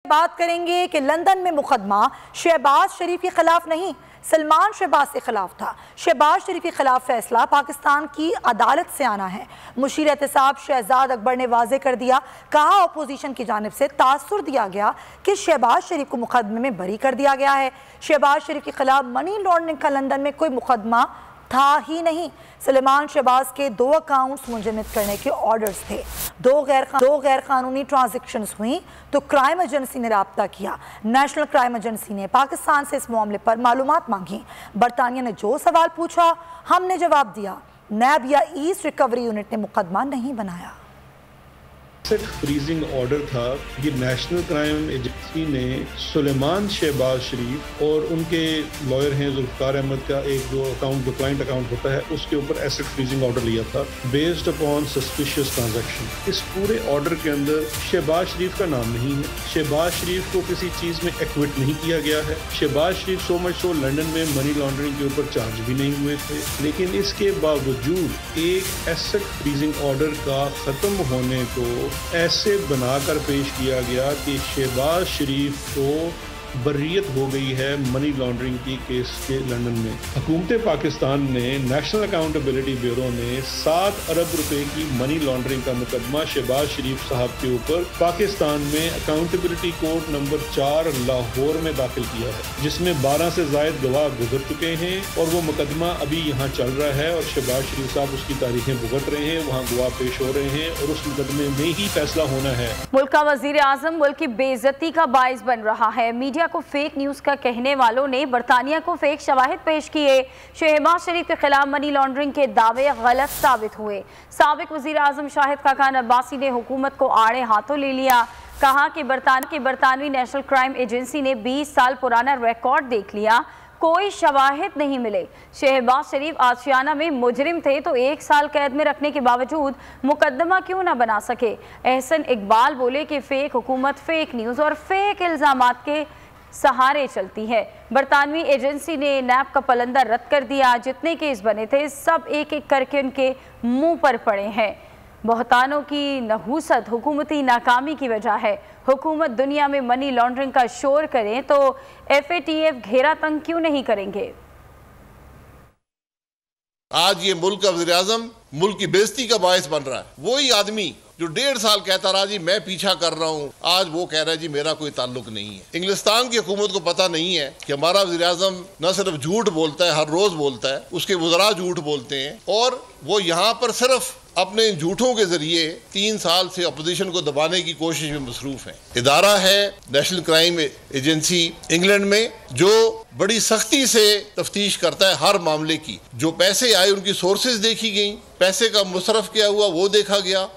बात करेंगे कि लंदन में मुकदमा शहबाज शरीफ के खिलाफ नहीं, सलमान शहबाज के खिलाफ था। शहबाज शरीफ के खिलाफ फैसला पाकिस्तान की अदालत से आना है। मुशीर एहतसाब शहजाद अकबर ने वाजे कर दिया, कहा अपोजिशन की जानिब से तासुर दिया गया कि शहबाज शरीफ को मुकदमे में बरी कर दिया गया है। शहबाज शरीफ के खिलाफ मनी लॉन्ड्रिंग का लंदन में कोई मुकदमा था ही नहीं। सलमान शहबाज के 2 अकाउंट्स मुंजमद करने के ऑर्डर्स थे। दो गैर कानूनी ट्रांजैक्शंस हुई तो क्राइम एजेंसी ने राब्ता किया। नेशनल क्राइम एजेंसी ने पाकिस्तान से इस मामले पर मालूमात मांगी। बरतानिया ने जो सवाल पूछा हमने जवाब दिया। नैब या ईस्ट रिकवरी यूनिट ने मुकदमा नहीं बनाया। एसेट फ्रीजिंग ऑर्डर था। ये नेशनल क्राइम एजेंसी ने सुलेमान शहबाज शरीफ और उनके लॉयर हैं जुल्फकार अहमद का एक जो क्लाइंट अकाउंट होता है उसके ऊपर एसेट फ्रीजिंग ऑर्डर लिया था बेस्ड अपॉन सस्पिशियस ट्रांजैक्शन। इस पूरे ऑर्डर के अंदर शहबाज शरीफ का नाम नहीं है। शहबाज शरीफ को किसी चीज़ में एक्विट नहीं किया गया है। शहबाज शरीफ सो मच सो लंदन में मनी लॉन्ड्रिंग के ऊपर चार्ज भी नहीं हुए थे, लेकिन इसके बावजूद एक एसेट फ्रीजिंग ऑर्डर का ख़त्म होने को ऐसे बनाकर पेश किया गया कि शहबाज शरीफ को बर्रियत हो गई है मनी लॉन्ड्रिंग की केस के लंदन में। हुकूमत पाकिस्तान ने नेशनल अकाउंटेबिलिटी ब्यूरो ने 7 अरब रुपए की मनी लॉन्ड्रिंग का मुकदमा शहबाज शरीफ साहब के ऊपर पाकिस्तान में अकाउंटेबिलिटी कोर्ट नंबर 4 लाहौर में दाखिल किया है, जिसमें 12 से ज़ायद गवाह गुजर चुके हैं और वो मुकदमा अभी यहाँ चल रहा है और शहबाज शरीफ साहब उसकी तारीखें भुगत रहे हैं, वहाँ गवाह पेश हो रहे हैं और उस मुकदमे में ही फैसला होना है। मुल्क का वजीर आजम मुल्क की बेइज्जती का बाइस बन रहा है। मीडिया को फेक न्यूज का कहने वालों ने बरतानिया को फेक शवाहिद पेश किए। शहबाज शरीफ के खिलाफ मनी लॉन्ड्रिंग के दावे गलत साबित हुए। साबिक वजीर आजम शाहिद खाकान अब्बासी ने हुकूमत को आड़े हाथों ले लिया। कहा कि बरतानवी नेशनल क्राइम एजेंसी ने 20 साल पुराना रिकॉर्ड देख लिया, कोई शवाहिद नहीं मिले। शहबाज शरीफ आशियाना में मुजरिम थे तो 1 साल कैद में रखने के बावजूद मुकदमा क्यों ना बना सके। एहसन इकबाल बोले कि फेक हुकूमत फेक न्यूज़ और फेक इल्ज़ामात के सहारे चलती है। बरतानवी एजेंसी ने नैब का पलंदा रद्द कर दिया। जितने केस बने थे सब एक एक करके उनके मुंह पर पड़े हैं। बहुतानों की नहूसत हुकूमती नाकामी की वजह है। हुकूमत दुनिया में मनी लॉन्ड्रिंग का शोर करें तो FATF घेरा तंग क्यों नहीं करेंगे। आज ये मुल्क का वज़ीर आज़म मुल्क की बेइज्जती का बायस बन रहा है। वही आदमी जो 1.5 साल कहता रहा जी मैं पीछा कर रहा हूँ, आज वो कह रहा है जी मेरा कोई ताल्लुक नहीं है। इंग्लिस्तान की हुकूमत को पता नहीं है कि हमारा वज़ीर आज़म न सिर्फ झूठ बोलता है, हर रोज बोलता है, उसके वज़रा झूठ बोलते हैं और वो यहाँ पर सिर्फ अपने झूठों के जरिए 3 साल से अपोजिशन को दबाने की कोशिश में मसरूफ है। इदारा है नेशनल क्राइम एजेंसी इंग्लैंड में जो बड़ी सख्ती से तफ्तीश करता है हर मामले की। जो पैसे आए उनकी सोर्सेज देखी गई, पैसे का मुसरफ क्या हुआ वो देखा गया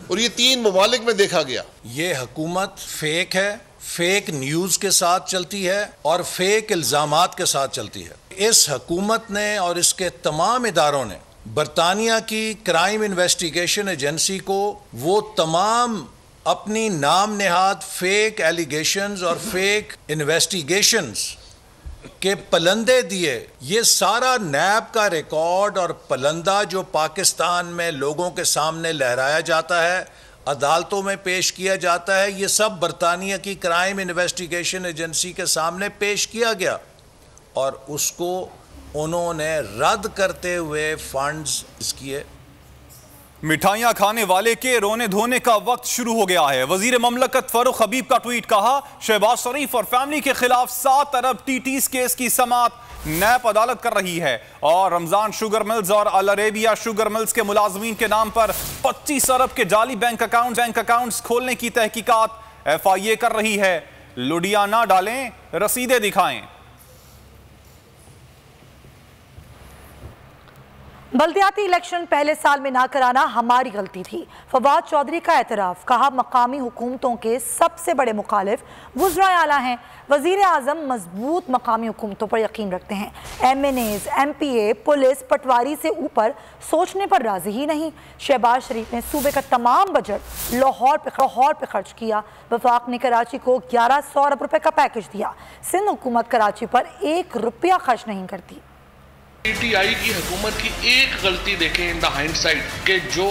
और ये 3 ममालिक में देखा गया। ये हुकूमत फेक है, फेक न्यूज़ के साथ चलती है और फेक इल्ज़ामात के साथ चलती है। इस हुकूमत ने और इसके तमाम इदारों ने बरतानिया की क्राइम इन्वेस्टिगेशन एजेंसी को वो तमाम अपनी नाम नेहाद फेक एलिगेशंस और फेक इन्वेस्टिगेशंस के पलंदे दिए। ये सारा नैब का रिकॉर्ड और पलंदा जो पाकिस्तान में लोगों के सामने लहराया जाता है, अदालतों में पेश किया जाता है, ये सब बरतानिया की क्राइम इन्वेस्टिगेशन एजेंसी के सामने पेश किया गया और उसको उन्होंने रद्द करते हुए फंड्स किए। मिठाइयां खाने वाले के रोने धोने का वक्त शुरू हो गया है। वजीर ममलकत फारूक हबीब का ट्वीट, कहा शहबाज शरीफ और फैमिली के खिलाफ 7 अरब TTs केस की समाअत नैब अदालत कर रही है और रमजान शुगर मिल्स और अल अरेबिया शुगर मिल्स के मुलाजमीन के नाम पर 25 अरब के जाली बैंक अकाउंट्स खोलने की तहकीकात FIA कर रही है। लुडियाना डालें, रसीदें दिखाएं। बल्दियाती इलेक्शन पहले साल में ना कराना हमारी गलती थी। फवाद चौधरी का एतराफ़, कहा मकामी हुकूमतों के सबसे बड़े मुखालिफ वुज़राए आला हैं। वज़ीर आज़म मजबूत मकामी हुकूमतों पर यकीन रखते हैं। MNAs, MPA, पुलिस, पटवारी से ऊपर सोचने पर राजी ही नहीं। शहबाज शरीफ ने सूबे का तमाम बजट लाहौर पे खर्च किया। वफाक ने कराची को 1100 अरब रुपए का पैकेज दिया। सिंध हुकूमत कराची पर 1 रुपया खर्च नहीं करती। पीटीआई की हुकूमत की एक गलती देखें इन द हाइंडसाइट कि जो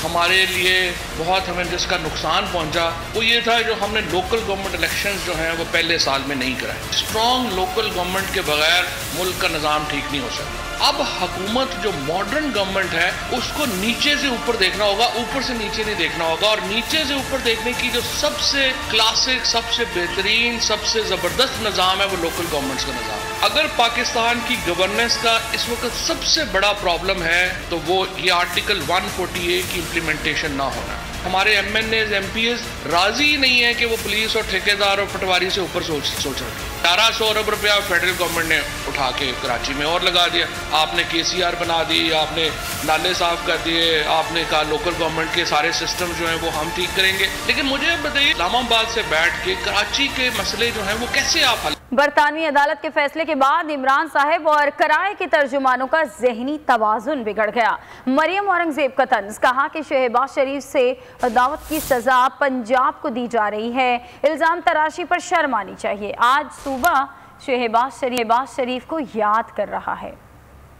हमारे लिए बहुत हमें जिसका नुकसान पहुंचा वो ये था जो हमने लोकल गवर्नमेंट इलेक्शंस जो हैं वो पहले साल में नहीं कराए। स्ट्रॉन्ग लोकल गवर्नमेंट के बगैर मुल्क का निज़ाम ठीक नहीं हो सकता। अब हुकूमत जो मॉडर्न गवर्नमेंट है उसको नीचे से ऊपर देखना होगा, ऊपर से नीचे नहीं देखना होगा। और नीचे से ऊपर देखने की जो सबसे क्लासिक, सबसे बेहतरीन, सबसे ज़बरदस्त निज़ाम है वो लोकल गवर्नमेंट्स का निज़ाम। अगर पाकिस्तान की गवर्नेंस का इस वक्त सबसे बड़ा प्रॉब्लम है तो वो ये आर्टिकल 140A की इम्प्लीमेंटेशन ना होना। हमारे MNAs MPs राजी नहीं है कि वो पुलिस और ठेकेदार और पटवारी से ऊपर सोच रहे। 1800 अरब रुपया फेडरल गवर्नमेंट ने उठा के कराची में और लगा दिया। आपने KCR बना दी, आपने नाले साफ कर दिए, आपने कहा लोकल गवर्नमेंट के सारे सिस्टम जो हैं वो हम ठीक करेंगे। लेकिन मुझे बताइए इस्लामाबाद से बैठ के कराची के मसले जो हैं वो कैसे आप हल। बरतानवी अदालत के फैसले के बाद इमरान साहब और किराए के तर्जुमानों का ज़हनी तवाज़ुन बिगड़ गया। मरियम औरंगजेब का तंज, कहा कि शहबाज शरीफ से दावत की सज़ा पंजाब को दी जा रही है। इल्ज़ाम तराशी पर शर्म आनी चाहिए। आज सुबह शहबाज शरीफ को याद कर रहा है।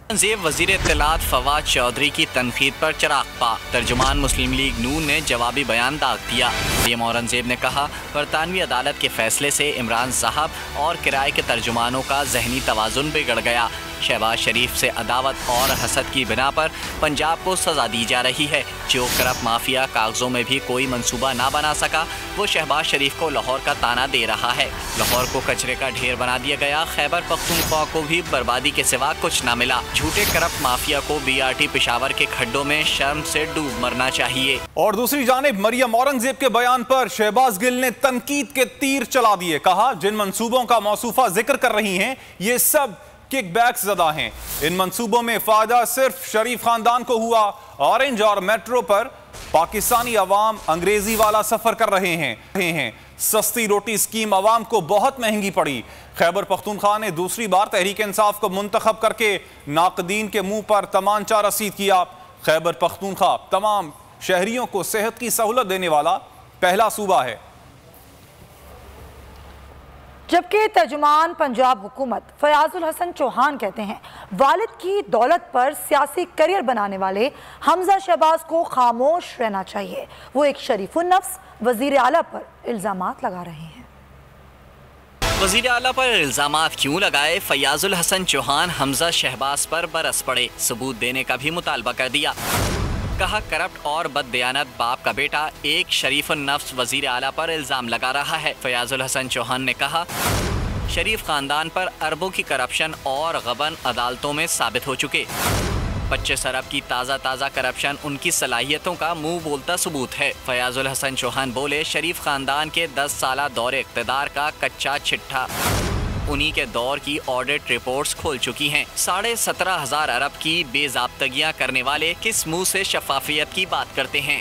औरंगजेब वज़ीर इत्तलात फवाद चौधरी की तनकीद पर चिराग पा। तर्जुमान मुस्लिम लीग नून ने जवाबी बयान दाग दिया। मरियम औरंगजेब ने कहा, बरतानवी अदालत के फैसले से इमरान साहब और किराए के तर्जुमानों का ज़हनी तवाज़ुन बिगड़ गया। शहबाज शरीफ से अदावत और हसद की बिना पर पंजाब को सज़ा दी जा रही है। जो करप्ट माफिया कागजों में भी कोई मंसूबा ना बना सका वो शहबाज शरीफ को लाहौर का ताना दे रहा है। लाहौर को कचरे का ढेर बना दिया गया। खैबर पख्तूनख्वा को भी बर्बादी के सिवा कुछ ना मिला। झूठे करप्ट माफिया को BRT पेशावर के खड्डों में शर्म से डूब मरना चाहिए। और दूसरी जानिब मरियम औरंगजेब के बयान पर शहबाज गिल ने तनकीद के तीर चला दिए। कहा, जिन मंसूबों का मौसूफा जिक्र कर रही हैं ये सब किकबैक ज़दा हैं। इन मंसूबों में फायदा सिर्फ शरीफ खानदान को हुआ। ऑरेंज और मेट्रो पर पाकिस्तानी अवाम अंग्रेजी वाला सफर कर रहे हैं। सस्ती रोटी स्कीम अवाम को बहुत महंगी पड़ी। खैबर पख्तूनख्वा ने दूसरी बार तहरीक इंसाफ को मुंतखब करके नाकदीन के मुंह पर तमांचा रसीद किया। खैबर पख्तूनख्वा तमाम शहरियों को सेहत की सहूलत देने वाला पहला सूबा है। जबकि तर्जुमान पंजाब हुकूमत फयाजुल हसन चौहान कहते हैं, वालिद की दौलत पर सियासी करियर बनाने वाले हमजा शहबाज को खामोश रहना चाहिए। वो एक शरीफुन नफ्स वजीर आला पर इल्जामात लगा रहे हैं। वजीर आला पर इल्जामात क्यों लगाए? फयाजुल हसन चौहान हमजा शहबाज पर बरस पड़े, सबूत देने का भी मुतालबा कर दिया। कहा, करप्ट और बददयानत बाप का बेटा एक शरीफ नफ्स वजीर आला पर इल्ज़ाम लगा रहा है। फयाजुल हसन चौहान ने कहा, शरीफ खानदान पर अरबों की करप्शन और गबन अदालतों में साबित हो चुके। 25 अरब की ताज़ा करप्शन उनकी सलाहियतों का मुंह बोलता सबूत है। फयाजुल हसन चौहान बोले, शरीफ खानदान के 10 साला दौरे इक़्तिदार का कच्चा चिट्ठा उन्हीं के दौर की ऑडिट रिपोर्ट्स खोल चुकी हैं। 17,500 अरब की बेज़ाब्तगियां करने वाले किस मुंह से शफाफियत की बात करते हैं?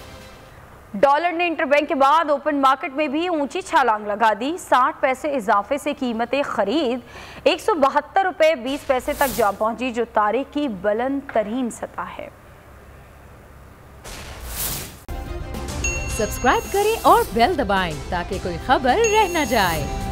डॉलर ने इंटरबैंक के बाद ओपन मार्केट में भी ऊंची छलांग लगा दी। 60 पैसे इजाफे से कीमतें खरीद 172 रुपये 20 पैसे तक जा पहुंची, जो तारीख की बुलंद तरीन सतह है। सब्सक्राइब करें और बेल दबाएं ताकि कोई खबर रह न जाए।